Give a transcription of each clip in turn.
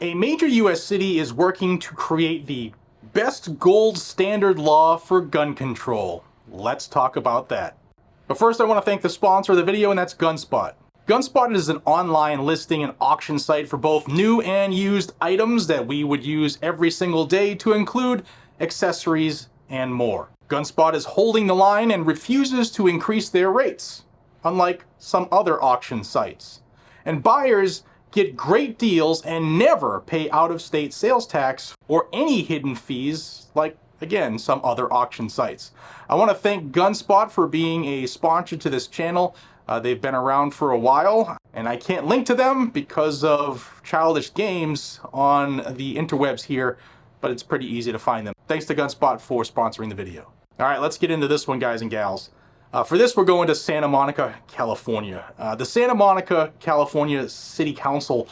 A major U.S. city is working to create the best gold standard law for gun control. Let's talk about that. But first I want to thank the sponsor of the video, and that's GunSpot. GunSpot is an online listing and auction site for both new and used items that we would use every single day, to include accessories and more. GunSpot is holding the line and refuses to increase their rates, unlike some other auction sites. And buyers get great deals and never pay out-of-state sales tax or any hidden fees like, again, some other auction sites. I want to thank GunSpot for being a sponsor to this channel. They've been around for a while, and I can't link to them because of childish games on the interwebs here, but it's pretty easy to find them. Thanks to GunSpot for sponsoring the video. All right, let's get into this one, guys and gals. For this, we're going to Santa Monica, California. The Santa Monica, California City Council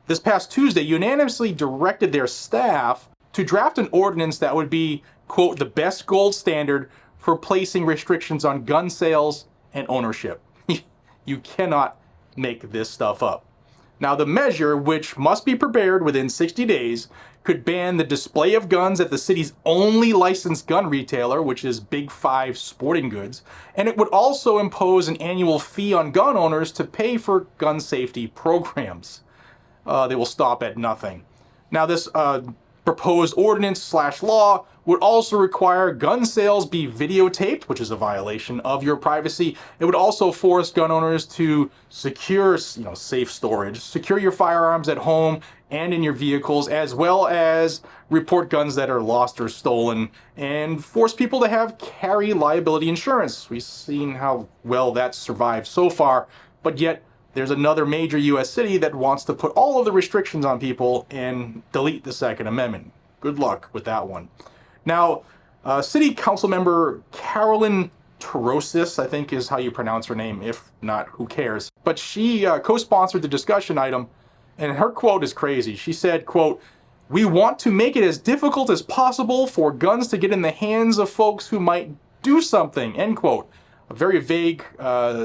this past Tuesday unanimously directed their staff to draft an ordinance that would be, quote, the best gold standard for placing restrictions on gun sales and ownership. You cannot make this stuff up. Now, the measure, which must be prepared within 60 days, could ban the display of guns at the city's only licensed gun retailer, which is Big 5 Sporting Goods, and it would also impose an annual fee on gun owners to pay for gun safety programs. They will stop at nothing. Now, this proposed ordinance/law would also require gun sales be videotaped, which is a violation of your privacy. It would also force gun owners to secure, safe storage, secure your firearms at home and in your vehicles, as well as report guns that are lost or stolen, and force people to have carry liability insurance. We've seen how well that's survived so far, but yet there's another major U.S. city that wants to put all of the restrictions on people and delete the Second Amendment. Good luck with that one. Now, City Council member Carolyn Torosis, I think is how you pronounce her name. If not, who cares? But she co-sponsored the discussion item, and her quote is crazy. She said, quote, "We want to make it as difficult as possible for guns to get in the hands of folks who might do something," end quote. A very vague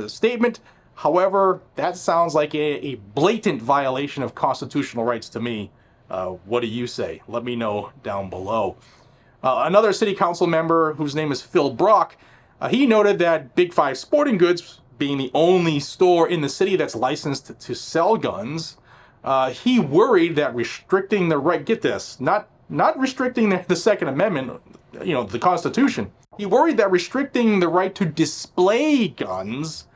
statement. However, that sounds like a blatant violation of constitutional rights to me. What do you say? Let me know down below. Another city council member, whose name is Phil Brock, he noted that Big 5 Sporting Goods, being the only store in the city that's licensed to sell guns, he worried that restricting the right, get this, not restricting the Second Amendment, the Constitution. He worried that restricting the right to display guns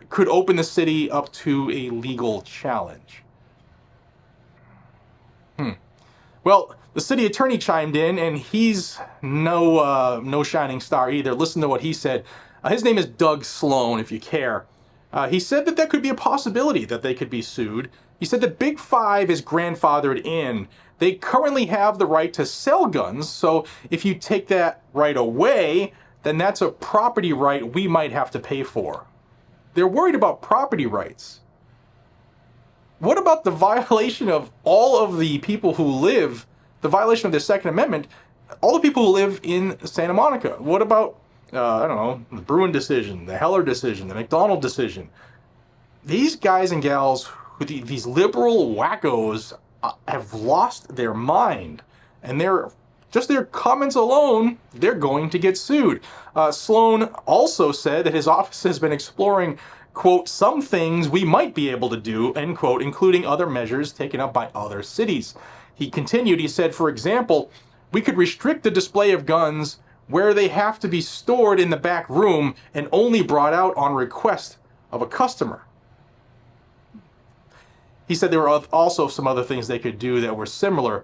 could open the city up to a legal challenge. Well, the city attorney chimed in, and he's no shining star either. Listen to what he said. His name is Doug Sloan, if you care. He said that could be a possibility that they could be sued. He said that Big 5 is grandfathered in. They currently have the right to sell guns, so if you take that right away, then that's a property right we might have to pay for. They're worried about property rights. What about the violation of all of the people who live, the violation of the Second Amendment, all the people who live in Santa Monica? What about, I don't know, the Bruin decision, the Heller decision, the McDonald decision? These guys and gals, these liberal wackos, have lost their mind. And just their comments alone, they're going to get sued. Sloan also said that his office has been exploring, quote, some things we might be able to do, end quote, including other measures taken up by other cities. He continued, he said, for example, we could restrict the display of guns where they have to be stored in the back room and only brought out on request of a customer. He said there were also some other things they could do that were similar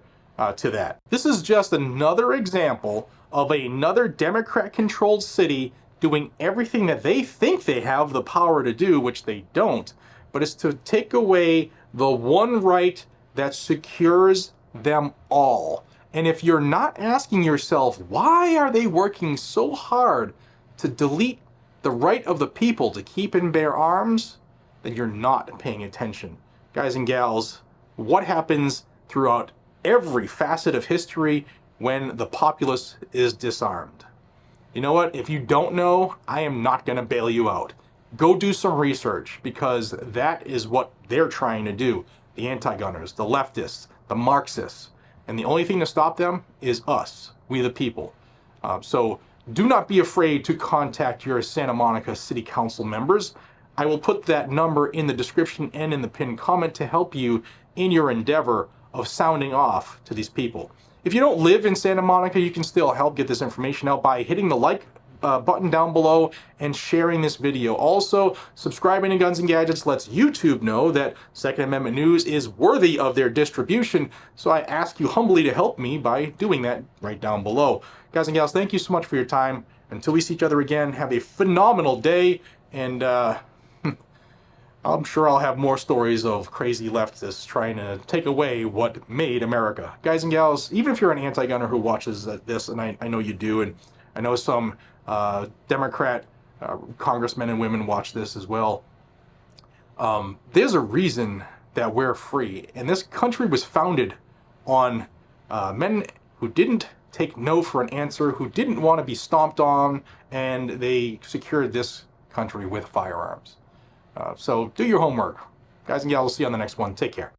to that. This is just another example of another Democrat-controlled city doing everything that they think they have the power to do, which they don't, but it's to take away the one right that secures them all. And if you're not asking yourself, why are they working so hard to delete the right of the people to keep and bear arms, then you're not paying attention. Guys and gals, what happens throughout every facet of history when the populace is disarmed? You know what? If you don't know, I am not going to bail you out. Go do some research, because that is what they're trying to do. the anti-gunners, the leftists, the Marxists. And the only thing to stop them is us, we the people. So do not be afraid to contact your Santa Monica City Council members. I will put that number in the description and in the pinned comment to help you in your endeavor of sounding off to these people. If you don't live in Santa Monica, you can still help get this information out by hitting the like button down below and sharing this video. Also, subscribing to Guns and Gadgets lets YouTube know that Second Amendment news is worthy of their distribution, so I ask you humbly to help me by doing that right down below. Guys and gals, thank you so much for your time. Until we see each other again, have a phenomenal day, and I'm sure I'll have more stories of crazy leftists trying to take away what made America. Guys and gals, even if you're an anti-gunner who watches this, and I know you do, and I know some Democrat congressmen and women watch this as well, there's a reason that we're free. And this country was founded on men who didn't take no for an answer, who didn't want to be stomped on, and they secured this country with firearms. So do your homework. Guys and gals, we'll see you on the next one. Take care.